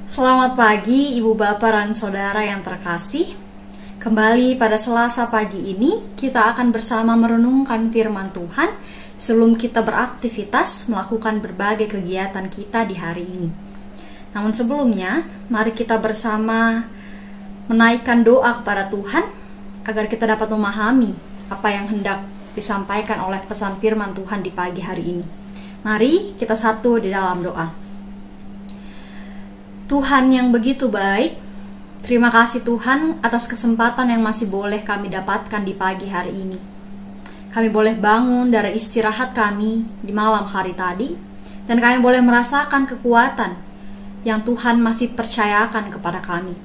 Selamat pagi Ibu Bapak dan Saudara yang terkasih. Kembali pada Selasa pagi ini kita akan bersama merenungkan firman Tuhan sebelum kita beraktivitas melakukan berbagai kegiatan kita di hari ini. Namun sebelumnya, mari kita bersama menaikkan doa kepada Tuhan agar kita dapat memahami apa yang hendak disampaikan oleh pesan firman Tuhan di pagi hari ini. Mari kita satu di dalam doa. Tuhan yang begitu baik, terima kasih Tuhan atas kesempatan yang masih boleh kami dapatkan di pagi hari ini. Kami boleh bangun dari istirahat kami di malam hari tadi, dan kami boleh merasakan kekuatan yang Tuhan masih percayakan kepada kami.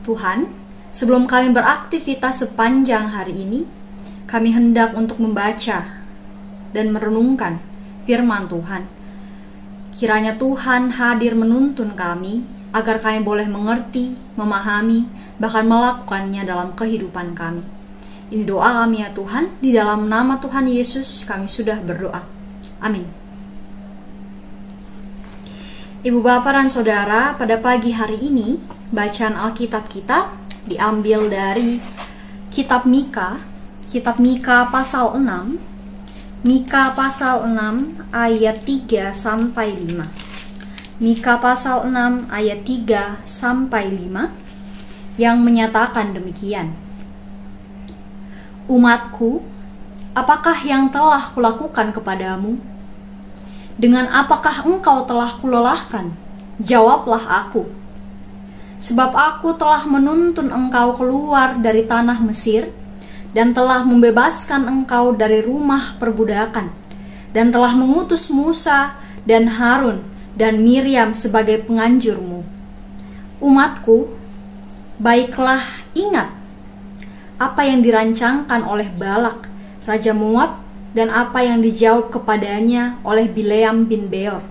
Tuhan, sebelum kami beraktivitas sepanjang hari ini, kami hendak untuk membaca dan merenungkan firman Tuhan. Kiranya Tuhan hadir menuntun kami agar kami boleh mengerti, memahami, bahkan melakukannya dalam kehidupan kami. Ini doa kami ya Tuhan, di dalam nama Tuhan Yesus kami sudah berdoa. Amin. Ibu Bapak dan Saudara, pada pagi hari ini bacaan Alkitab kita diambil dari Kitab Mika pasal 6. Mika pasal 6 ayat 3 sampai 5. Mika pasal 6 ayat 3 sampai 5 yang menyatakan demikian. Umatku, apakah yang telah kulakukan kepadamu? Dengan apakah engkau telah kulelahkan? Jawablah aku. Sebab aku telah menuntun engkau keluar dari tanah Mesir, dan telah membebaskan engkau dari rumah perbudakan, dan telah mengutus Musa dan Harun dan Miriam sebagai penganjurmu. Umatku, baiklah ingat apa yang dirancangkan oleh Balak, Raja Moab, dan apa yang dijawab kepadanya oleh Bileam bin Beor,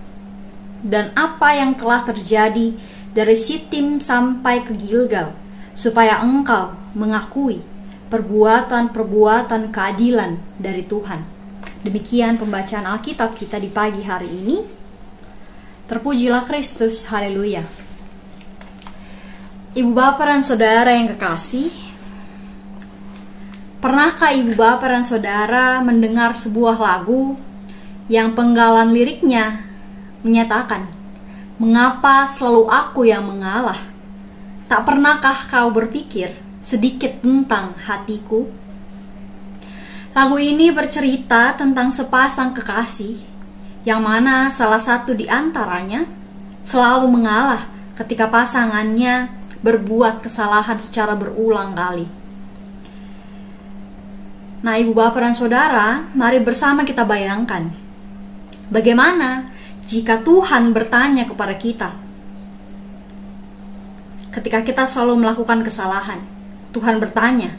dan apa yang telah terjadi dari Sitim sampai ke Gilgal, supaya engkau mengakui perbuatan-perbuatan keadilan dari Tuhan. Demikian pembacaan Alkitab kita di pagi hari ini. Terpujilah Kristus, haleluya. Ibu Bapak dan Saudara yang kekasih, pernahkah Ibu Bapak dan Saudara mendengar sebuah lagu yang penggalan liriknya menyatakan, "Mengapa selalu aku yang mengalah? Tak pernahkah kau berpikir sedikit tentang hatiku?" Lagu ini bercerita tentang sepasang kekasih yang mana salah satu di antaranya selalu mengalah ketika pasangannya berbuat kesalahan secara berulang kali. Nah, Ibu Bapak dan Saudara, mari bersama kita bayangkan bagaimana jika Tuhan bertanya kepada kita ketika kita selalu melakukan kesalahan. Tuhan bertanya,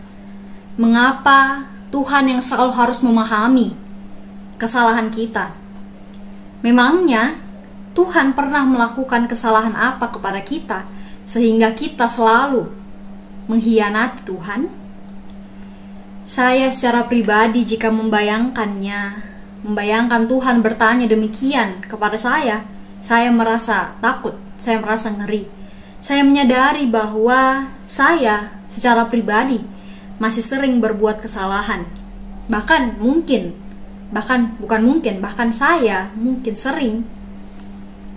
mengapa Tuhan yang selalu harus memahami kesalahan kita? Memangnya Tuhan pernah melakukan kesalahan apa kepada kita sehingga kita selalu mengkhianati Tuhan? Saya secara pribadi jika membayangkan Tuhan bertanya demikian kepada saya merasa takut, saya merasa ngeri. Saya menyadari bahwa saya secara pribadi masih sering berbuat kesalahan. Bahkan saya mungkin sering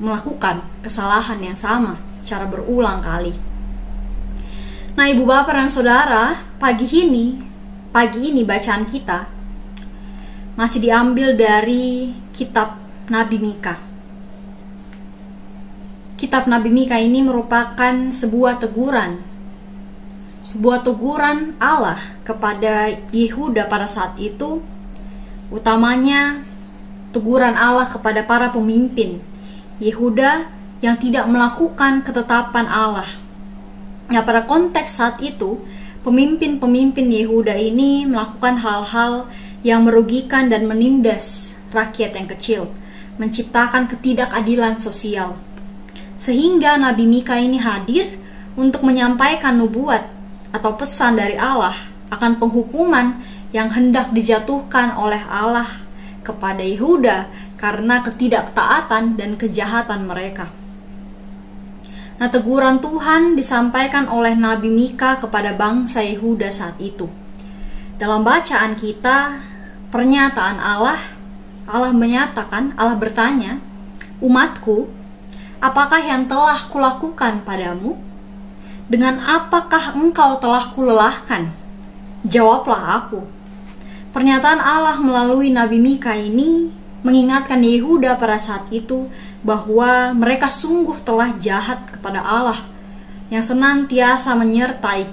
melakukan kesalahan yang sama secara berulang kali. Nah, Ibu Bapak dan Saudara, pagi ini bacaan kita masih diambil dari kitab Nabi Mika. Kitab Nabi Mika ini merupakan sebuah teguran Allah kepada Yehuda pada saat itu, utamanya teguran Allah kepada para pemimpin Yehuda yang tidak melakukan ketetapan Allah. Nah, pada konteks saat itu, pemimpin-pemimpin Yehuda ini melakukan hal-hal yang merugikan dan menindas rakyat yang kecil, menciptakan ketidakadilan sosial. Sehingga Nabi Mika ini hadir untuk menyampaikan nubuat atau pesan dari Allah akan penghukuman yang hendak dijatuhkan oleh Allah kepada Yehuda karena ketidaktaatan dan kejahatan mereka. Nah, teguran Tuhan disampaikan oleh Nabi Mika kepada bangsa Yehuda saat itu. Dalam bacaan kita, pernyataan Allah menyatakan, Allah bertanya, "Umatku, apakah yang telah kulakukan padamu? Dengan apakah engkau telah kulelahkan? Jawablah aku." Pernyataan Allah melalui Nabi Mika ini mengingatkan Yehuda pada saat itu bahwa mereka sungguh telah jahat kepada Allah yang senantiasa menyertai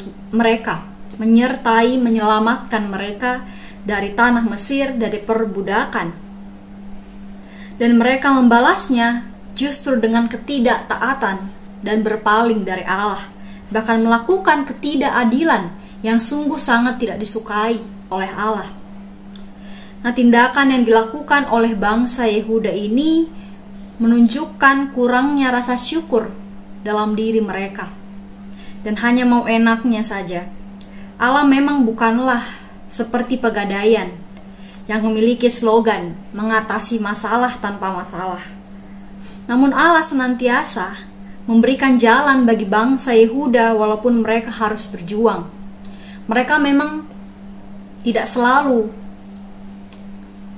menyelamatkan mereka dari tanah Mesir, dari perbudakan. Dan mereka membalasnya justru dengan ketidaktaatan dan berpaling dari Allah, bahkan melakukan ketidakadilan yang sungguh sangat tidak disukai oleh Allah. Nah, tindakan yang dilakukan oleh bangsa Yehuda ini menunjukkan kurangnya rasa syukur dalam diri mereka dan hanya mau enaknya saja. Allah memang bukanlah seperti pegadaian yang memiliki slogan mengatasi masalah tanpa masalah. Namun Allah senantiasa memberikan jalan bagi bangsa Yehuda walaupun mereka harus berjuang. Mereka memang tidak selalu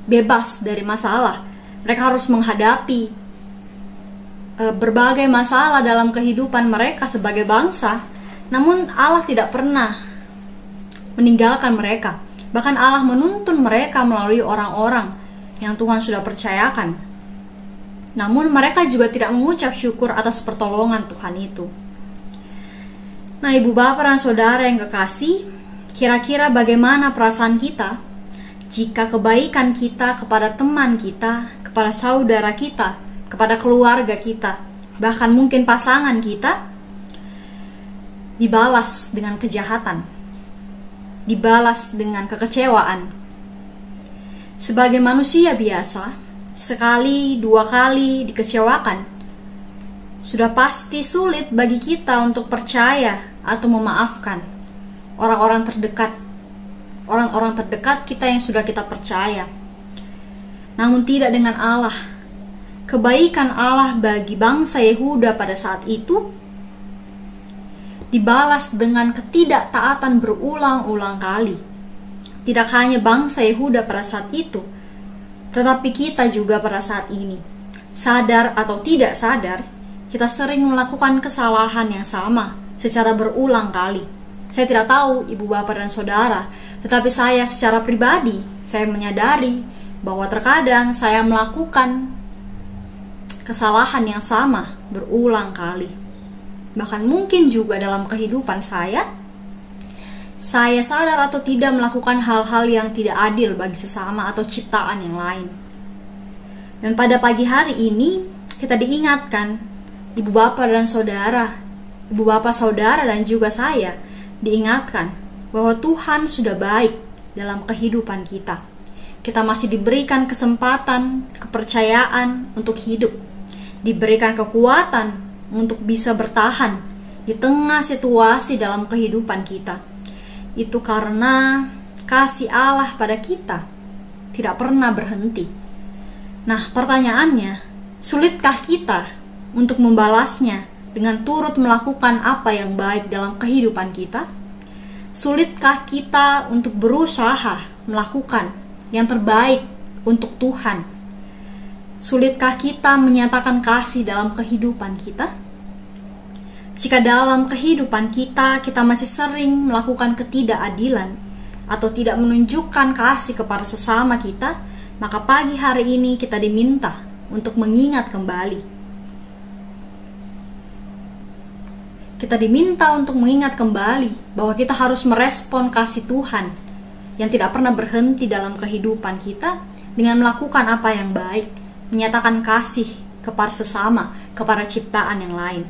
bebas dari masalah. Mereka harus menghadapi berbagai masalah dalam kehidupan mereka sebagai bangsa. Namun Allah tidak pernah meninggalkan mereka. Bahkan Allah menuntun mereka melalui orang-orang yang Tuhan sudah percayakan. Namun mereka juga tidak mengucap syukur atas pertolongan Tuhan itu. Nah, ibu bapak dan saudara yang kekasih, kira-kira bagaimana perasaan kita jika kebaikan kita kepada teman kita, kepada saudara kita, kepada keluarga kita, bahkan mungkin pasangan kita, dibalas dengan kejahatan, dibalas dengan kekecewaan. Sebagai manusia biasa, sekali, dua kali dikecewakan, sudah pasti sulit bagi kita untuk percaya atau memaafkan orang-orang terdekat kita yang sudah kita percaya. Namun tidak dengan Allah. Kebaikan Allah bagi bangsa Yehuda pada saat itu dibalas dengan ketidaktaatan berulang-ulang kali. Tidak hanya bangsa Yehuda pada saat itu, tetapi kita juga pada saat ini. Sadar atau tidak sadar, kita sering melakukan kesalahan yang sama secara berulang kali. Saya tidak tahu ibu bapak dan saudara, tetapi saya secara pribadi, saya menyadari bahwa terkadang saya melakukan kesalahan yang sama berulang kali. Bahkan mungkin juga dalam kehidupan saya sadar atau tidak melakukan hal-hal yang tidak adil bagi sesama atau ciptaan yang lain. Dan pada pagi hari ini kita diingatkan, ibu bapak saudara dan juga saya diingatkan bahwa Tuhan sudah baik dalam kehidupan kita. Kita masih diberikan kesempatan, kepercayaan untuk hidup, diberikan kekuatan untuk bisa bertahan di tengah situasi dalam kehidupan kita. Itu karena kasih Allah pada kita tidak pernah berhenti. Nah, pertanyaannya, sulitkah kita untuk membalasnya dengan turut melakukan apa yang baik dalam kehidupan kita? Sulitkah kita untuk berusaha melakukan yang terbaik untuk Tuhan? Sulitkah kita menyatakan kasih dalam kehidupan kita? Jika dalam kehidupan kita masih sering melakukan ketidakadilan atau tidak menunjukkan kasih kepada sesama kita, maka pagi hari ini kita diminta untuk mengingat kembali. Kita diminta untuk mengingat kembali bahwa kita harus merespon kasih Tuhan yang tidak pernah berhenti dalam kehidupan kita dengan melakukan apa yang baik, menyatakan kasih kepada sesama, kepada ciptaan yang lain.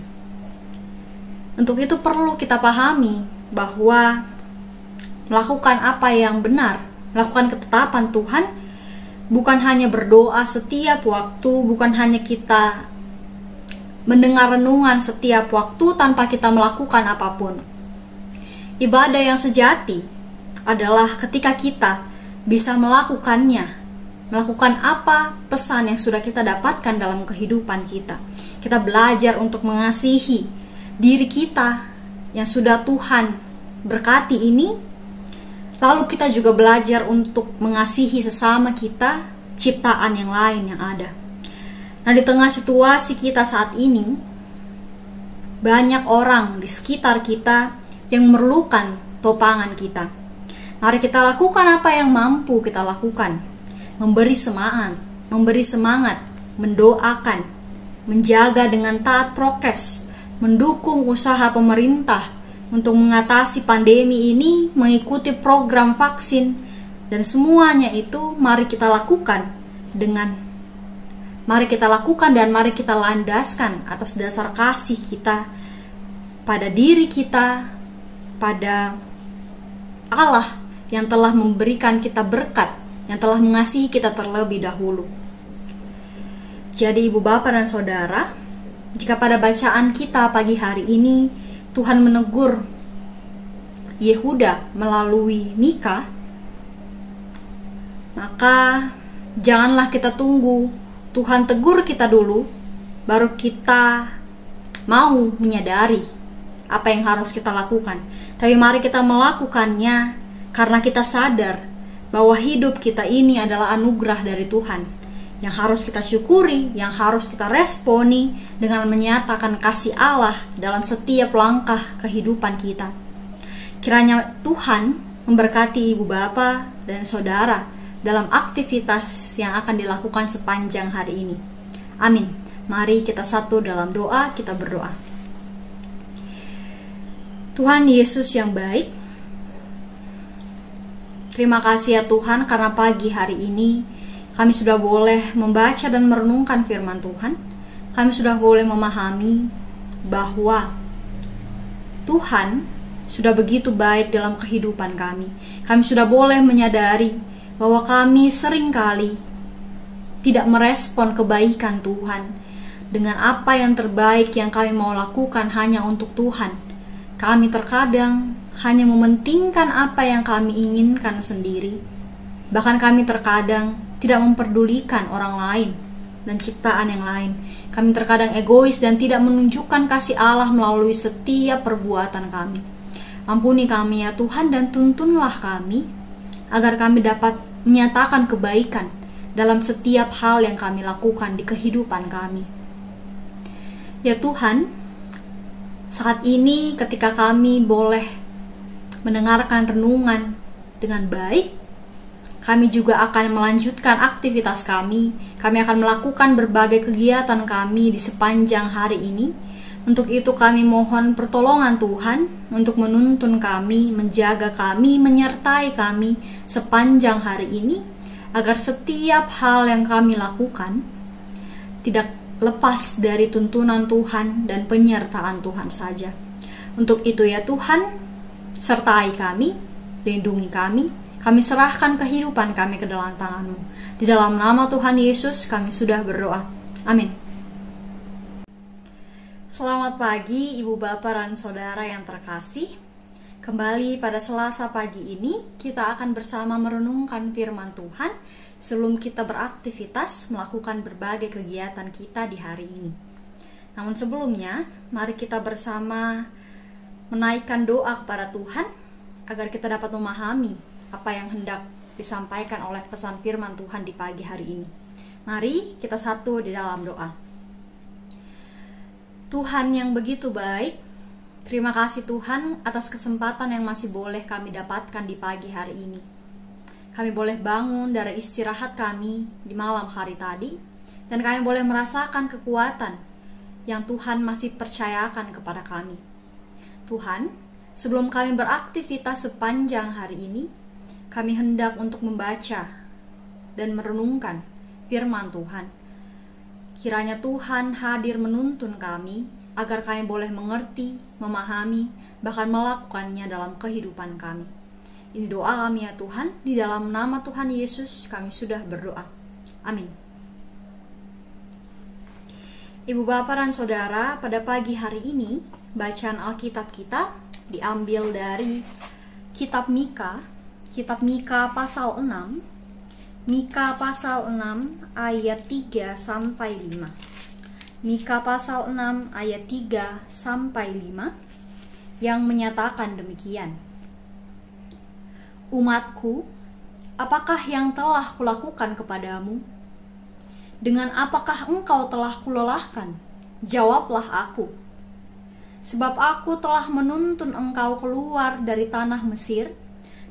Untuk itu perlu kita pahami bahwa melakukan apa yang benar, melakukan ketetapan Tuhan, bukan hanya berdoa setiap waktu, bukan hanya kita mendengar renungan setiap waktu tanpa kita melakukan apapun. Ibadah yang sejati adalah ketika kita bisa melakukannya, melakukan apa pesan yang sudah kita dapatkan dalam kehidupan kita. Kita belajar untuk mengasihi, diri kita yang sudah Tuhan berkati ini, lalu kita juga belajar untuk mengasihi sesama kita, ciptaan yang lain yang ada. Nah, di tengah situasi kita saat ini, banyak orang di sekitar kita yang memerlukan topangan kita. Mari kita lakukan apa yang mampu kita lakukan. Memberi semangat, mendoakan, menjaga dengan taat prokes, mendukung usaha pemerintah untuk mengatasi pandemi ini, mengikuti program vaksin, dan semuanya itu mari kita lakukan dan mari kita landaskan atas dasar kasih kita pada diri kita, pada Allah yang telah memberikan kita berkat, yang telah mengasihi kita terlebih dahulu. Jadi Ibu Bapak dan Saudara, jika pada bacaan kita pagi hari ini Tuhan menegur Yehuda melalui Mika, maka janganlah kita tunggu Tuhan tegur kita dulu baru kita mau menyadari apa yang harus kita lakukan. Tapi mari kita melakukannya karena kita sadar bahwa hidup kita ini adalah anugerah dari Tuhan yang harus kita syukuri, yang harus kita responi dengan menyatakan kasih Allah dalam setiap langkah kehidupan kita. Kiranya Tuhan memberkati Ibu Bapak dan Saudara dalam aktivitas yang akan dilakukan sepanjang hari ini. Amin. Mari kita satu dalam doa, kita berdoa. Tuhan Yesus yang baik, terima kasih ya Tuhan karena pagi hari ini kami sudah boleh membaca dan merenungkan firman Tuhan. Kami sudah boleh memahami bahwa Tuhan sudah begitu baik dalam kehidupan kami. Kami sudah boleh menyadari bahwa kami seringkali tidak merespon kebaikan Tuhan dengan apa yang terbaik yang kami mau lakukan hanya untuk Tuhan. Kami terkadang hanya mementingkan apa yang kami inginkan sendiri. Bahkan kami terkadang tidak memperdulikan orang lain dan ciptaan yang lain. Kami terkadang egois dan tidak menunjukkan kasih Allah melalui setiap perbuatan kami. Ampuni kami ya Tuhan dan tuntunlah kami agar kami dapat menyatakan kebaikan dalam setiap hal yang kami lakukan di kehidupan kami. Ya Tuhan, saat ini ketika kami boleh mendengarkan renungan dengan baik, kami juga akan melanjutkan aktivitas kami. Kami akan melakukan berbagai kegiatan kami di sepanjang hari ini. Untuk itu kami mohon pertolongan Tuhan untuk menuntun kami, menjaga kami, menyertai kami sepanjang hari ini, agar setiap hal yang kami lakukan tidak lepas dari tuntunan Tuhan dan penyertaan Tuhan saja. Untuk itu ya Tuhan, sertai kami, lindungi kami serahkan kehidupan kami ke dalam tangan-Mu. Di dalam nama Tuhan Yesus kami sudah berdoa. Amin. Selamat pagi Ibu Bapak dan Saudara yang terkasih. Kembali pada Selasa pagi ini kita akan bersama merenungkan firman Tuhan sebelum kita beraktivitas melakukan berbagai kegiatan kita di hari ini. Namun sebelumnya, mari kita bersama menaikkan doa kepada Tuhan agar kita dapat memahami apa yang hendak disampaikan oleh pesan firman Tuhan di pagi hari ini. Mari kita satu di dalam doa. Tuhan yang begitu baik, terima kasih Tuhan atas kesempatan yang masih boleh kami dapatkan di pagi hari ini. Kami boleh bangun dari istirahat kami di malam hari tadi, dan kami boleh merasakan kekuatan yang Tuhan masih percayakan kepada kami. Tuhan, sebelum kami beraktivitas sepanjang hari ini, kami hendak untuk membaca dan merenungkan firman Tuhan. Kiranya Tuhan hadir menuntun kami agar kami boleh mengerti, memahami, bahkan melakukannya dalam kehidupan kami. Ini doa kami ya Tuhan, di dalam nama Tuhan Yesus kami sudah berdoa. Amin. Ibu Bapak dan Saudara, pada pagi hari ini bacaan Alkitab kita diambil dari kitab Mika pasal 6. Mika pasal 6 ayat 3 sampai 5. Mika pasal 6 ayat 3 sampai 5 yang menyatakan demikian. Umatku, apakah yang telah kulakukan kepadamu? Dengan apakah engkau telah kulelahkan? Jawablah aku. Sebab aku telah menuntun engkau keluar dari tanah Mesir,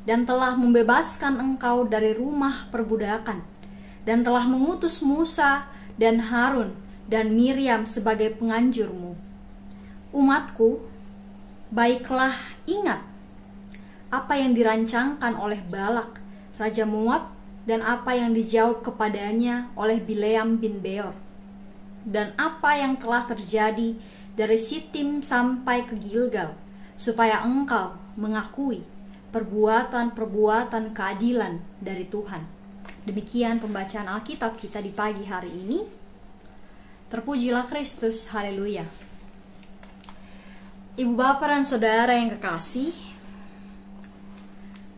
dan telah membebaskan engkau dari rumah perbudakan, dan telah mengutus Musa dan Harun dan Miriam sebagai penganjurmu. Umatku, baiklah ingat apa yang dirancangkan oleh Balak, Raja Moab, dan apa yang dijawab kepadanya oleh Bileam bin Beor, dan apa yang telah terjadi dari Sitim sampai ke Gilgal, supaya engkau mengakui perbuatan-perbuatan keadilan dari Tuhan. Demikian pembacaan Alkitab kita di pagi hari ini. Terpujilah Kristus, haleluya. Ibu bapak dan saudara yang kekasih,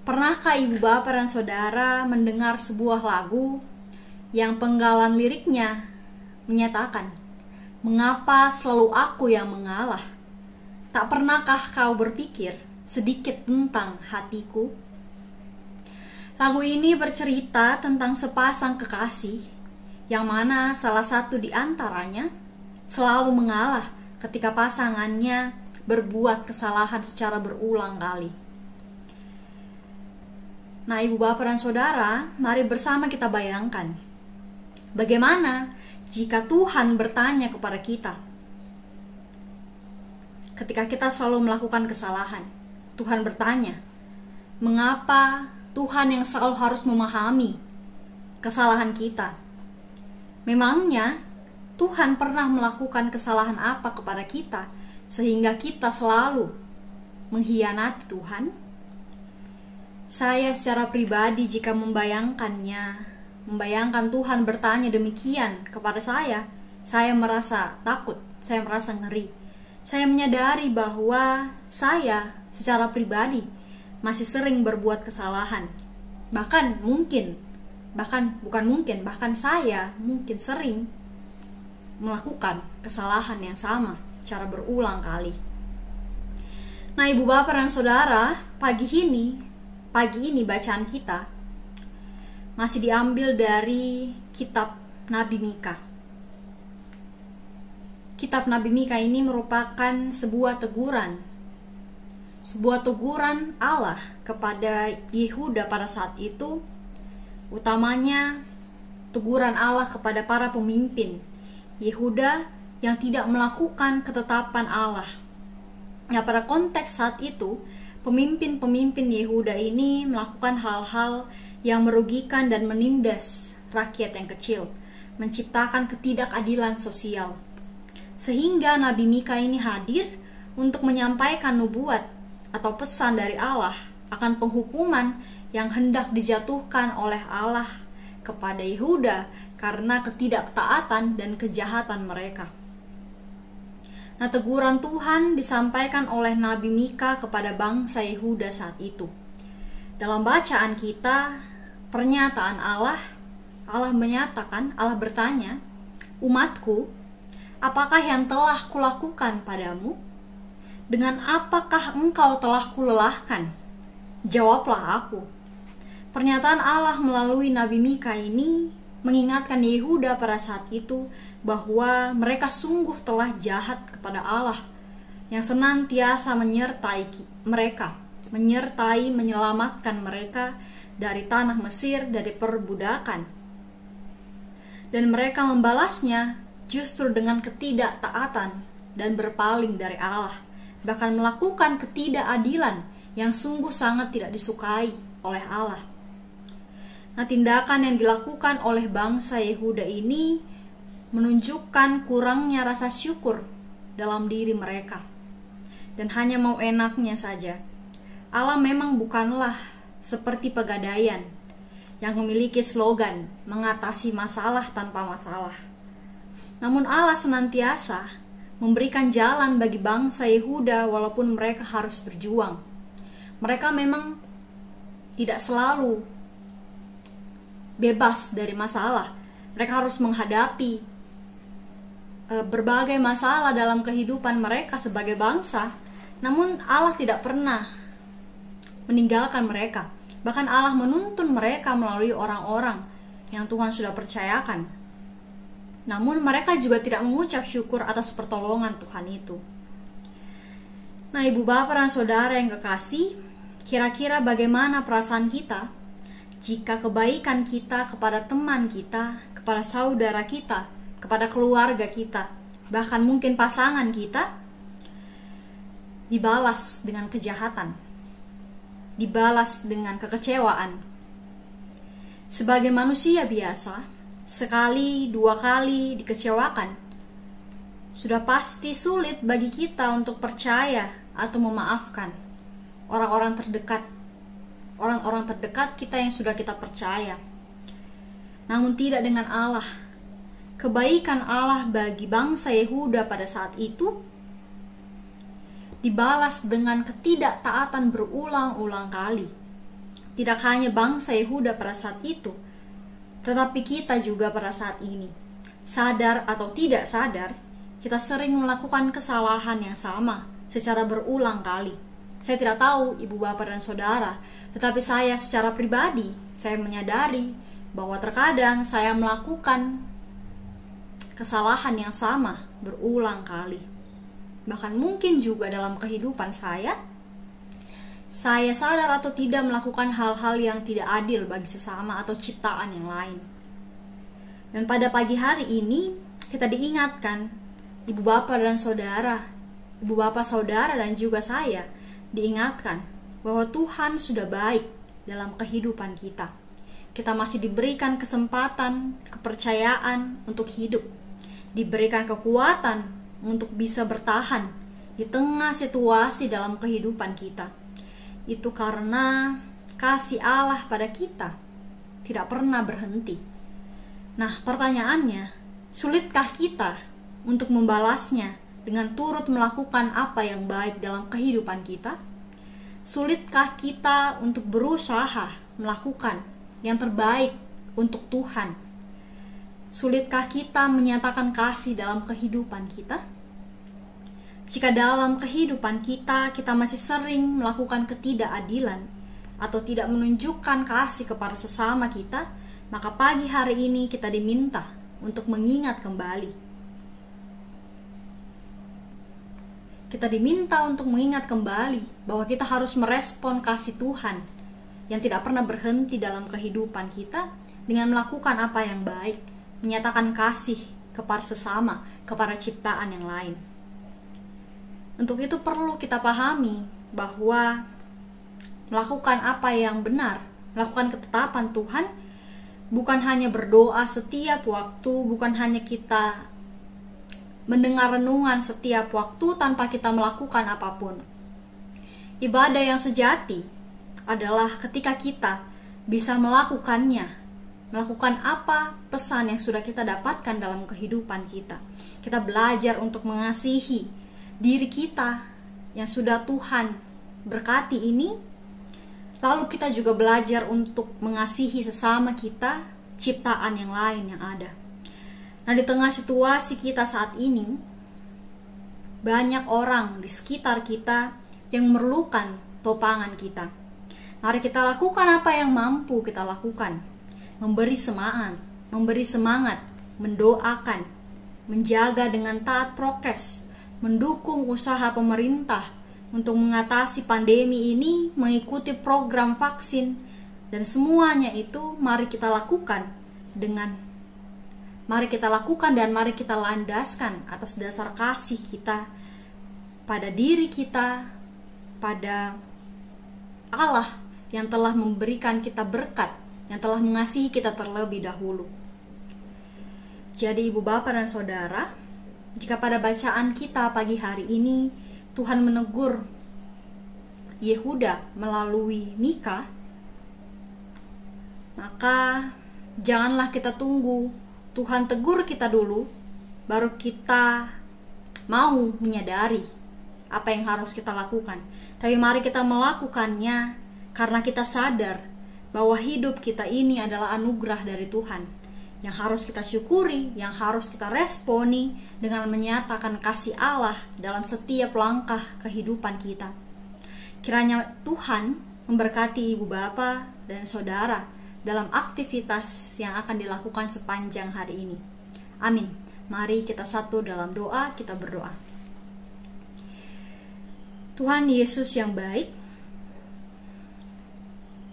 pernahkah ibu bapak dan saudara mendengar sebuah lagu yang penggalan liriknya menyatakan, "Mengapa selalu aku yang mengalah? Tak pernahkah kau berpikir sedikit tentang hatiku?" Lagu ini bercerita tentang sepasang kekasih yang mana salah satu di antaranya selalu mengalah ketika pasangannya berbuat kesalahan secara berulang kali. Nah, ibu bapak dan saudara, mari bersama kita bayangkan bagaimana jika Tuhan bertanya kepada kita ketika kita selalu melakukan kesalahan. Tuhan bertanya, mengapa Tuhan yang selalu harus memahami kesalahan kita? Memangnya Tuhan pernah melakukan kesalahan apa kepada kita sehingga kita selalu mengkhianati Tuhan? Saya secara pribadi jika membayangkan Tuhan bertanya demikian kepada saya merasa takut, saya merasa ngeri. Saya menyadari bahwa saya secara pribadi masih sering berbuat kesalahan. Bahkan saya mungkin sering melakukan kesalahan yang sama secara berulang kali. Nah, ibu bapak dan saudara, pagi ini bacaan kita masih diambil dari kitab Nabi Mika. Kitab Nabi Mika ini merupakan sebuah teguran Allah kepada Yehuda pada saat itu, utamanya teguran Allah kepada para pemimpin Yehuda yang tidak melakukan ketetapan Allah. Nah, pada konteks saat itu, pemimpin-pemimpin Yehuda ini melakukan hal-hal yang merugikan dan menindas rakyat yang kecil, menciptakan ketidakadilan sosial. Sehingga Nabi Mika ini hadir untuk menyampaikan nubuat atau pesan dari Allah akan penghukuman yang hendak dijatuhkan oleh Allah kepada Yehuda karena ketidaktaatan dan kejahatan mereka. Nah, teguran Tuhan disampaikan oleh Nabi Mika kepada bangsa Yehuda saat itu. Dalam bacaan kita, pernyataan Allah bertanya, "Umatku, apakah yang telah kulakukan padamu? Dengan apakah engkau telah kulelahkan? Jawablah aku." Pernyataan Allah melalui Nabi Mika ini mengingatkan Yehuda pada saat itu bahwa mereka sungguh telah jahat kepada Allah yang senantiasa menyelamatkan mereka dari tanah Mesir, dari perbudakan. Dan mereka membalasnya justru dengan ketidaktaatan dan berpaling dari Allah, bahkan melakukan ketidakadilan yang sungguh sangat tidak disukai oleh Allah. Nah, tindakan yang dilakukan oleh bangsa Yehuda ini menunjukkan kurangnya rasa syukur dalam diri mereka dan hanya mau enaknya saja. Allah memang bukanlah seperti pegadaian yang memiliki slogan mengatasi masalah tanpa masalah. Namun Allah senantiasa memberikan jalan bagi bangsa Yehuda walaupun mereka harus berjuang. Mereka memang tidak selalu bebas dari masalah. Mereka harus menghadapi berbagai masalah dalam kehidupan mereka sebagai bangsa, namun Allah tidak pernah meninggalkan mereka. Bahkan Allah menuntun mereka melalui orang-orang yang Tuhan sudah percayakan. Namun mereka juga tidak mengucap syukur atas pertolongan Tuhan itu. Nah, ibu bapak dan saudara yang kekasih, kira-kira bagaimana perasaan kita jika kebaikan kita kepada teman kita, kepada saudara kita, kepada keluarga kita, bahkan mungkin pasangan kita, dibalas dengan kejahatan, dibalas dengan kekecewaan. Sebagai manusia biasa, sekali, dua kali dikecewakan, sudah pasti sulit bagi kita untuk percaya atau memaafkan orang-orang terdekat kita yang sudah kita percaya. Namun tidak dengan Allah. Kebaikan Allah bagi bangsa Yehuda pada saat itu dibalas dengan ketidaktaatan berulang-ulang kali. Tidak hanya bangsa Yehuda pada saat itu, tetapi kita juga pada saat ini. Sadar atau tidak sadar, kita sering melakukan kesalahan yang sama secara berulang kali. Saya tidak tahu ibu bapak dan saudara, tetapi saya secara pribadi, saya menyadari bahwa terkadang saya melakukan kesalahan yang sama berulang kali. Bahkan mungkin juga dalam kehidupan saya sadar atau tidak melakukan hal-hal yang tidak adil bagi sesama atau ciptaan yang lain. Dan pada pagi hari ini kita diingatkan, ibu bapak dan saudara, ibu bapak saudara dan juga saya diingatkan bahwa Tuhan sudah baik dalam kehidupan kita. Kita masih diberikan kesempatan, kepercayaan untuk hidup, diberikan kekuatan untuk bisa bertahan di tengah situasi dalam kehidupan kita. Itu karena kasih Allah pada kita tidak pernah berhenti. Nah, pertanyaannya, sulitkah kita untuk membalasnya dengan turut melakukan apa yang baik dalam kehidupan kita? Sulitkah kita untuk berusaha melakukan yang terbaik untuk Tuhan? Sulitkah kita menyatakan kasih dalam kehidupan kita? Jika dalam kehidupan kita masih sering melakukan ketidakadilan atau tidak menunjukkan kasih kepada sesama kita, maka pagi hari ini kita diminta untuk mengingat kembali. Kita diminta untuk mengingat kembali bahwa kita harus merespon kasih Tuhan yang tidak pernah berhenti dalam kehidupan kita dengan melakukan apa yang baik, menyatakan kasih kepada sesama, kepada ciptaan yang lain. Untuk itu perlu kita pahami bahwa melakukan apa yang benar, melakukan ketetapan Tuhan, bukan hanya berdoa setiap waktu, bukan hanya kita mendengar renungan setiap waktu tanpa kita melakukan apapun. Ibadah yang sejati adalah ketika kita bisa melakukannya, melakukan apa pesan yang sudah kita dapatkan dalam kehidupan kita. Kita belajar untuk mengasihi diri kita yang sudah Tuhan berkati ini, lalu kita juga belajar untuk mengasihi sesama kita, ciptaan yang lain yang ada. Nah, di tengah situasi kita saat ini, banyak orang di sekitar kita yang memerlukan topangan kita. Mari kita lakukan apa yang mampu kita lakukan. Memberi semangat, mendoakan, menjaga dengan taat prokes, mendukung usaha pemerintah untuk mengatasi pandemi ini, mengikuti program vaksin, dan semuanya itu mari kita lakukan dan mari kita landaskan atas dasar kasih kita pada diri kita, pada Allah yang telah memberikan kita berkat, yang telah mengasihi kita terlebih dahulu. Jadi ibu bapak dan saudara, jika pada bacaan kita pagi hari ini Tuhan menegur Yehuda melalui Mika, maka janganlah kita tunggu Tuhan tegur kita dulu baru kita mau menyadari apa yang harus kita lakukan. Tapi mari kita melakukannya karena kita sadar bahwa hidup kita ini adalah anugerah dari Tuhan yang harus kita syukuri, yang harus kita responi dengan menyatakan kasih Allah dalam setiap langkah kehidupan kita. Kiranya Tuhan memberkati ibu bapa dan saudara dalam aktivitas yang akan dilakukan sepanjang hari ini. Amin. Mari kita satu dalam doa, kita berdoa. Tuhan Yesus yang baik,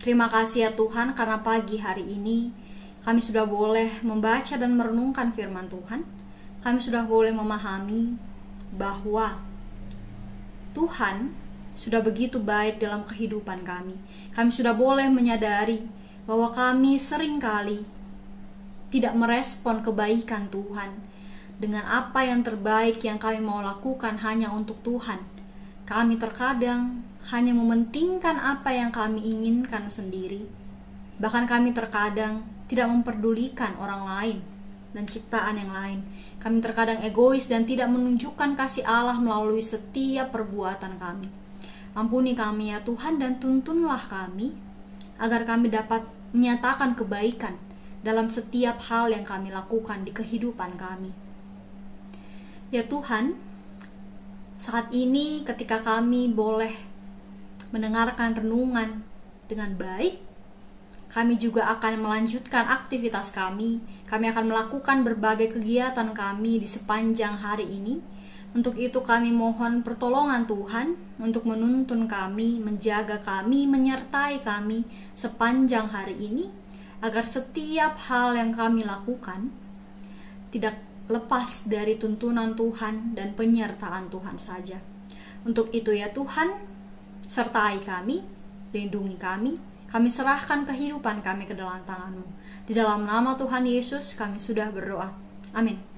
terima kasih ya Tuhan karena pagi hari ini kami sudah boleh membaca dan merenungkan firman Tuhan. Kami sudah boleh memahami bahwa Tuhan sudah begitu baik dalam kehidupan kami. Kami sudah boleh menyadari bahwa kami seringkali tidak merespon kebaikan Tuhan dengan apa yang terbaik yang kami mau lakukan hanya untuk Tuhan. Kami terkadang hanya mementingkan apa yang kami inginkan sendiri. Bahkan kami terkadang tidak memperdulikan orang lain dan ciptaan yang lain. Kami terkadang egois dan tidak menunjukkan kasih Allah melalui setiap perbuatan kami. Ampuni kami ya Tuhan dan tuntunlah kami agar kami dapat menyatakan kebaikan dalam setiap hal yang kami lakukan di kehidupan kami. Ya Tuhan, saat ini ketika kami boleh mendengarkan renungan dengan baik, kami juga akan melanjutkan aktivitas kami. Kami akan melakukan berbagai kegiatan kami di sepanjang hari ini. Untuk itu kami mohon pertolongan Tuhan untuk menuntun kami, menjaga kami, menyertai kami sepanjang hari ini, agar setiap hal yang kami lakukan tidak lepas dari tuntunan Tuhan dan penyertaan Tuhan saja. Untuk itu ya Tuhan, sertai kami, lindungi kami. Kami serahkan kehidupan kami ke dalam tangan-Mu. Di dalam nama Tuhan Yesus kami sudah berdoa. Amin.